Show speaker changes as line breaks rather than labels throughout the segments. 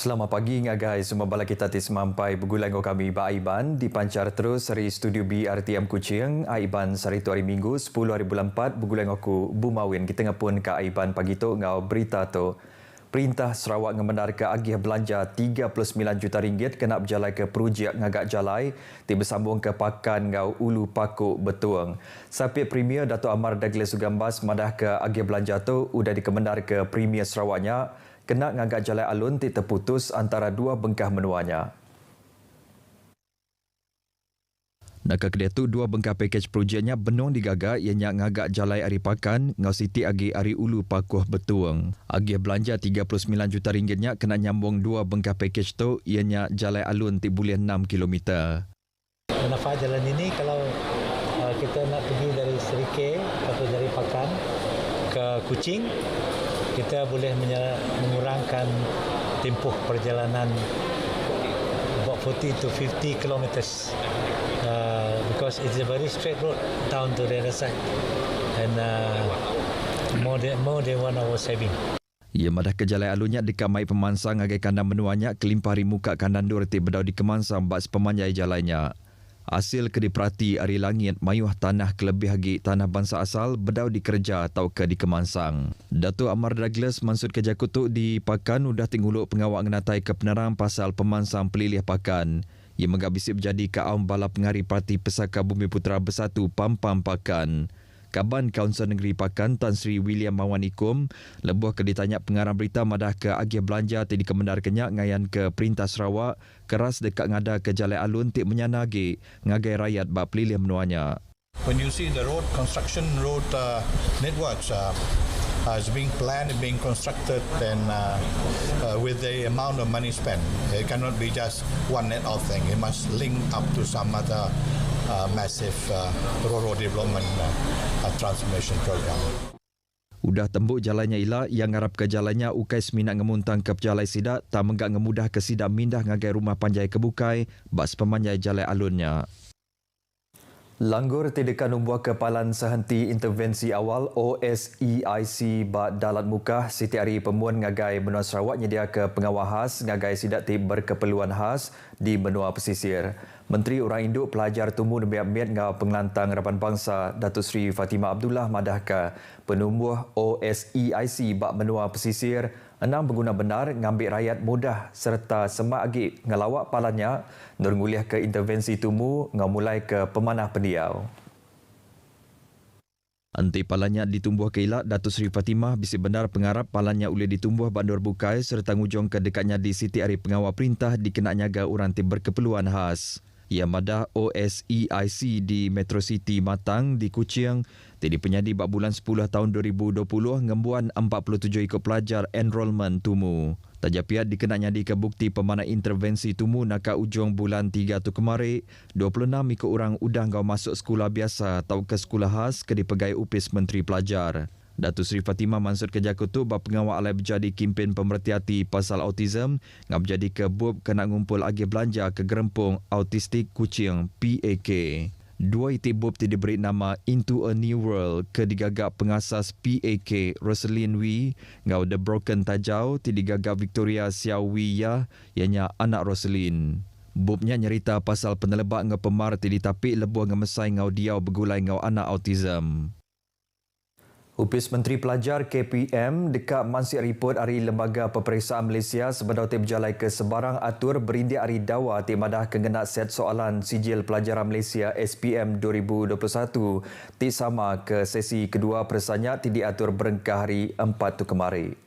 Selamat pagi ngagai semua bala kita sampai bergulang kami Ba Aiban dipancar terus dari studio BRTM Kuching. Aiban hari tu hari Minggu 10 hari bulan 4 bergulang aku Bumawin. Kita ngapun ke Aiban pagi tu ngau berita tu. Perintah Sarawak ngemendar ke agih belanja 39 juta ringgit kena berjalai ke projek ngagak jalai tiba sambung ke pakan ngau Ulu Pakuk Betuang. Sapit Premier Dato' Amar Douglas Sugambas madah ke agih belanja tu udah dikemendar ke Premier Sarawaknya kena ngagak jalai alun ti terputus antara dua bengkah menuanya. Nak kedai tu dua bengkah pakej projeknya benong digagak ianya ngagak jalai ari pakan ngau siti agi ari Ulu Pakuh Betuang. Agi belanja 39 juta ringgitnya kena nyambung dua bengkah pakej tu ianya jalai alun ti boleh 6 kilometer.
Manfaat jalan ini kalau kita nak pergi dari Serike atau dari Pakan ke Kuching, kita boleh mengurangkan tempoh perjalanan about 40 to 50 kilometers. Because it's a very straight road down to the other side and more than 1 hour saving.
Ia madah ke jalai alunnya dikamai pemansang agai kandang menuanya kelimpari muka kandang dur ti bedau di kemansang bak sepemanjai jalainya. Hasil kediperati ari langit mayuh tanah kelebih hagi tanah bangsa asal bedau dikerja atau ke di kemansang. Dato' Amar Douglas mansud kerja kutuk di Pakan udah tingguluk pengawak ngenatai ke penerang pasal pemansang pelilih Pakan. Ia menggabisi berjadi kaum bala pengari parti Pesaka Bumi Putera Bersatu Pampam Pakan. Kaban Kaunsil Negeri Pakan Tan Sri William Mawanikum lebuh ke ditanya pengarang berita madah ke agih belanja ti dikemendar kenyak ngayan ke Perintah Sarawak keras dekat ngada ke jalai alun ti menyanagi ngagai rakyat bak pelilih menuanya.
When you see the construction road networks is being planned and being constructed, then with the amount of money spent, it cannot be just one net out thing. It must link up to some other massive rural development transformation program.
Udah tembuk jalannya ila yang ngarap ke jalannya ukai seminat ngemuntang ke jalai sidak tak menggak ngemudah ke sidak mindah ngagai rumah panjai kebukai bak sepemanjai jalai alunnya. Langgur tidak numbuh kepalan sehenti intervensi awal OSEIC bak dalat mukah Siti Ari Pemuan ngagai Benua Sarawak nyedia ke pengawal khas ngagai sidak ti berkeperluan khas di benua pesisir. Menteri Orang Induk Pelajar Tumu Nembiak-miat ngau Pengelantang Harapan Bangsa Datuk Seri Fatimah Abdullah madahka penumbuh OSEIC bak benua pesisir enam pengguna benar ngambil rakyat mudah serta semak agi ngelawak palannya nurnguliah ke intervensi tumu ngau mulai ke pemanah pendiau. Anti palannya ditumbuh ke ilak Datuk Seri Fatimah bisi benar pengarap palannya boleh ditumbuh bandur bukai serta ngujung ke dekatnya di Siti Ari Pengawal Perintah dikena nyaga orang ti berkeperluan khas. Ia madah OSEIC di Metro City Matang di Kuching jadi penyadi bak bulan 10 tahun 2020 ngembuan 47 ikut pelajar enrolment tumu. Tajapiat dikena nyadi ke bukti pemanah intervensi tumu naka ujung bulan 3 tu kemari 26 ikut orang udah ngau masuk sekolah biasa atau ke sekolah khas ke dipegai upis Menteri Pelajar. Datuk Seri Fatimah mansud kerja kutu bak pengawal alai berjadi kempen pemerhati pasal autism ngap berjadi ke BUB kena ngumpul agih belanja ke Gerempung Autistik Kuching PAK. Dua iti BUB ti diberi nama Into a New World ke digagak pengasas PAK Rosalind Wee ngau The Broken Tajau ti digagak Victoria Xiao Wee ya ianya anak Rosalind. BUB-nya nyerita pasal penelebak ngau pemar ti ditapik lebuh ngemesai ngau diau begulai ngau anak autism. Upis Menteri Pelajar KPM dekat mansik report hari Lembaga Peperiksaan Malaysia sebedau ti berjalai ke sebarang atur berindik hari dawa ti madah kengena set soalan sijil pelajaran Malaysia SPM 2021 ti sama ke sesi kedua persanya ti diatur berengkah hari 4 tu kemari.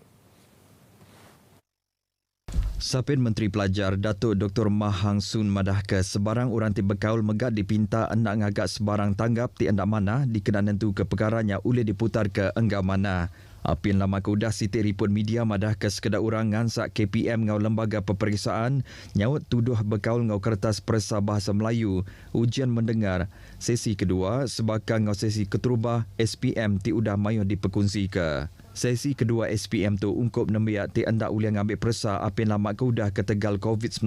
Sapin Menteri Pelajar Datuk Dr. Mah Hang Sun madah ke sebarang orang ti berkaul megat dipinta hendak ngagak sebarang tanggap ti hendak mana dikena nentu ke perkaranya boleh diputar ke enggak mana. Apin lama keudah Siti Report Media madah ke sekedar orang ngansak KPM ngau lembaga peperiksaan nyaut tuduh berkaul ngau kertas persa bahasa Melayu ujian mendengar sesi kedua sebakang ngau sesi keterubah SPM ti udah mayuh diperkongsi ke. Sesi kedua SPM tu ungkup nembiak ti hendak uliah ngambil persa apin lama keudah ketegal COVID-19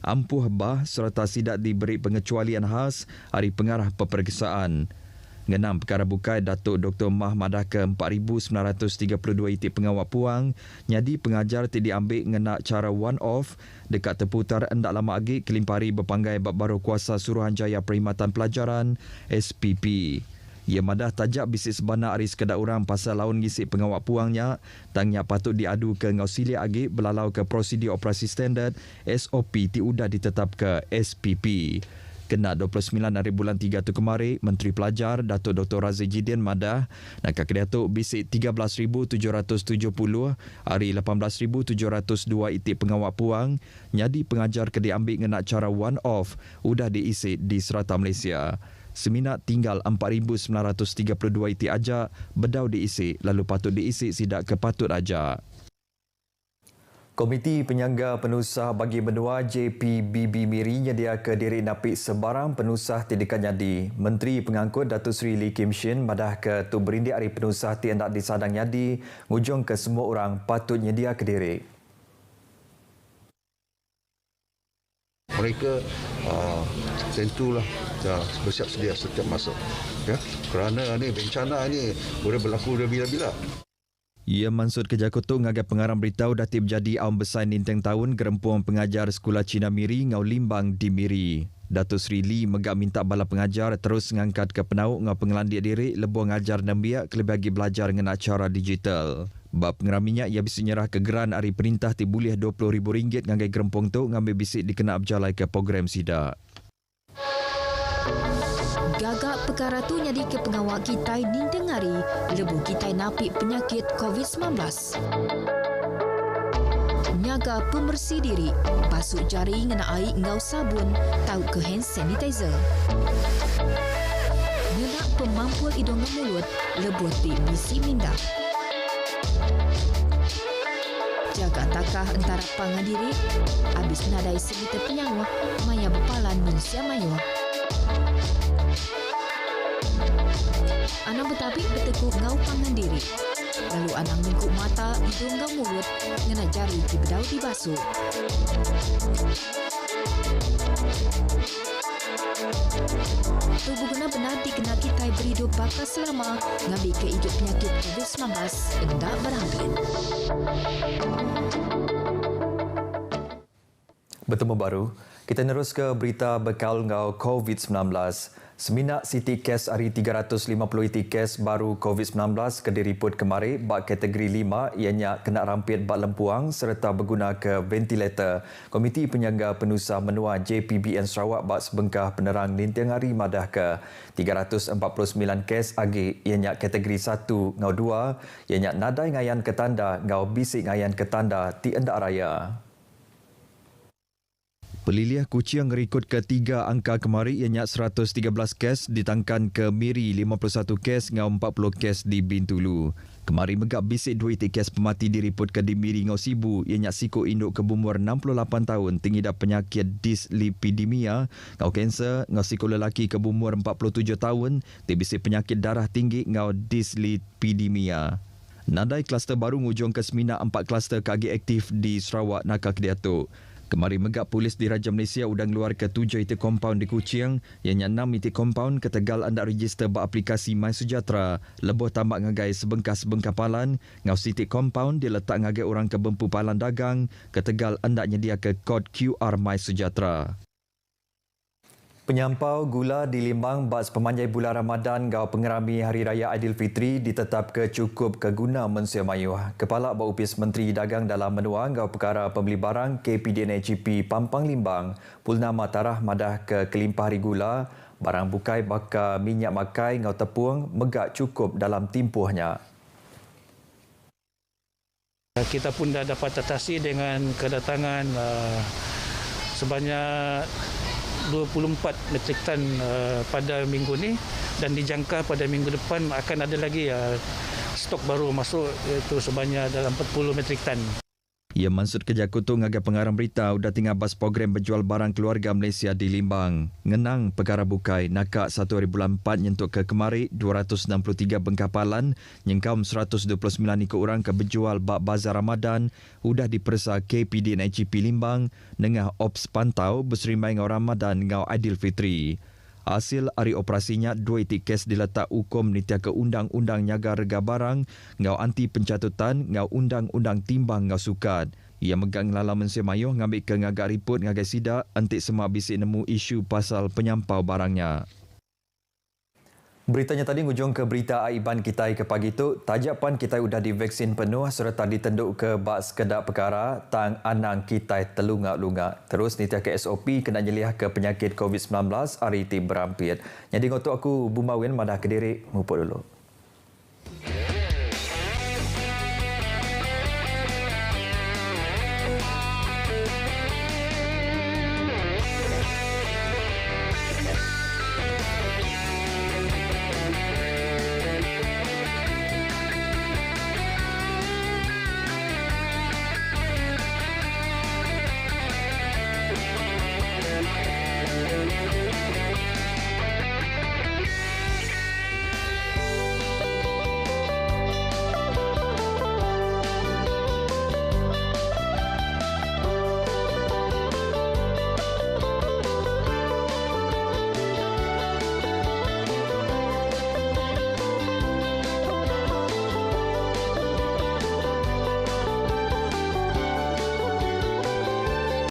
ampuh bah serta sidak diberi pengecualian khas hari pengarah peperiksaan. Ngenang perkara bukai Datuk Dr. Mah Madah ke 4,932 itik pengawal puang, nyadi pengajar tidak diambil ngenak cara one-off dekat terputar endak lama lagi kelimpari berpanggai bab baru kuasa Suruhanjaya Perkhidmatan Pelajaran SPP. Ia madah tajak bisnis sebanak hari sekedar orang pasal laun ngisi pengawal puangnya, tangnya patut diadu ke ngausilia agi belalau ke prosedur operasi standard SOP tiudah ditetap ke SPP. Kena 29 hari bulan 3 tu kemari, Menteri Pelajar Datuk Dr. Razif Jidin madah nak kedatuk bisik 13,770 hari 18,702 itik pengawal puang, nyadi pengajar ke diambil ngena cara one-off udah diisi di serata Malaysia. Seminat tinggal 4,932 itik aja bedau diisi lalu patut diisi sidak ke patut aja. Komiti Penyangga Penusah bagi Benua JPBB Miri nyedia ke diri napik sebarang penusah tindakan nyadi. Menteri Pengangkut Datuk Seri Lee Kim Shin madah ke tu berindik hari penusah tindak disadang nyadi ngujung ke semua orang patut nyedia ke diri.
Mereka tentulah bersiap sedia setiap masa. Ya? Kerana ni bencana ni boleh berlaku bila-bila.
Ia mansud kerja kutuk ngagai pengarang beritahu datib jadi awam besar ninteng tahun gerempuang pengajar Sekolah Cina Miri ngau limbang di Miri. Datuk Seri Lee megak minta bala pengajar terus ngangkat ke penauk ngau pengelandik diri lebuh ngajar dan biak kelebih bagi belajar dengan cara digital. Bab pengeraminya ia bisik nyerah ke geran hari perintah tibulih RM20,000 ngagai gerempung tu ngambil bisik dikena berjalai ke program sidak.
Gagak perkara tu nyadi ke pengawal kita ninteng hari lebu kita napik penyakit COVID-19. Nyaga pembersih diri, basuh jari ngena air ngau sabun, tahu ke hand sanitizer. Ngenak pemampuan hidung dan mulut, lebu ti bisi minda. Jaga takah antara pangan diri, habis nadai sebita penyawa, maya bepalan manusia mayuah. Anang bertabik bertekuk ngau pangan diri. Lalu anang lingkup mata, hidung ngau mulut, ngena jari di bedau dibasuh. Tubuh guna benar dikena kita berhidup bakal selama ngambil ke hidup penyakit COVID-19 hendak berhambin.
Bertemu baru, kita terus ke berita bekal ngau COVID-19. Seminat City Kes hari 350 itik kes baru COVID-19 ke diriput kemari bak kategori 5 ianya kena rampit bak lempuang serta berguna ke ventilator. Komiti Penyangga Penusah Menua JPBN Sarawak bak sebengkah penerang ninteng hari madah ke 349 kes agi ianya kategori 1 ngau 2 ianya nadai ngayan ke tanda ngau bisik ngayan ke tanda ti endak raya. Peliliah kucing rekod ketiga angka kemari ianya 113 kes ditangkan ke Miri 51 kes ngau 40 kes di Bintulu. Kemari megak bisik 2 itik kes pemati diriput ke di Miri ngau Sibu ianya siko induk ke berumur 68 tahun tingidap penyakit dislipidemia ngau kanser ngau siko lelaki ke berumur 47 tahun tibisik penyakit darah tinggi ngau dislipidemia. Nadai kluster baru ngujung ke semina 4 kluster KG aktif di Sarawak nakal Kedatuk. Kemari megak polis di Raja Malaysia udang luar ke 7 itik kompaun di Kuching, ianya 6 itik kompaun ke Tegal anda register beraplikasi MySejahtera, lebuh tambak ngagai sebengkah-sebengkah palan, ngau sitik kompaun diletak ngagai orang ke Bempu Palan Dagang, ke Tegal anda nyedia ke kod QR MySejahtera. Penyampau gula di Limbang bas pemanjai bulan Ramadan gau pengerami Hari Raya Aidilfitri ditetap ke cukup ke guna manusia mayuh. Kepala Baupis Menteri Dagang dalam Menua gau perkara pembeli barang KPDN AGP Pampang Limbang Purnama Tarah madah ke kelimpah hari gula, barang bukai bakar minyak makai ngau tepung megak cukup dalam timpuhnya.
Kita pun dah dapat atasi dengan kedatangan sebanyak 24 metrik tan pada minggu ni dan dijangka pada minggu depan akan ada lagi stok baru masuk iaitu sebanyak dalam 40 metrik tan.
Ia mansud kerja kutung agar pengarang berita udah tinggal bas program berjual barang keluarga Malaysia di Limbang. Ngenang perkara bukai nakak 1 hari bulan 4 nyentuk ke kemari 263 bengkapalan nyengkaum 129 ikut orang ke berjual bak bazar Ramadan udah dipersa KPD NIGP Limbang nengah ops pantau berserimai ngau Ramadan ngau Aidilfitri. Hasil hari operasinya, 2 itik kes diletak hukum nitia ke undang-undang nyaga rega barang, ngau anti pencatutan, ngau undang-undang timbang ngau sukat. Ia megang lala Malaysia Mayuh ngambil ke ngagak riput ngagai sidak antik semua bisik nemu isu pasal penyampau barangnya. Beritanya tadi ngujung ke berita Aiban Kitai ke pagi itu. Tajapan Kitai sudah divaksin penuh serta ditenduk ke bak sekedar perkara tang anang Kitai telungak-lungak. Terus nitia ke SOP kena nyeliah ke penyakit COVID-19 hari ti berampit. Jadi ngotok aku Bumawin madah Kediri muput dulu.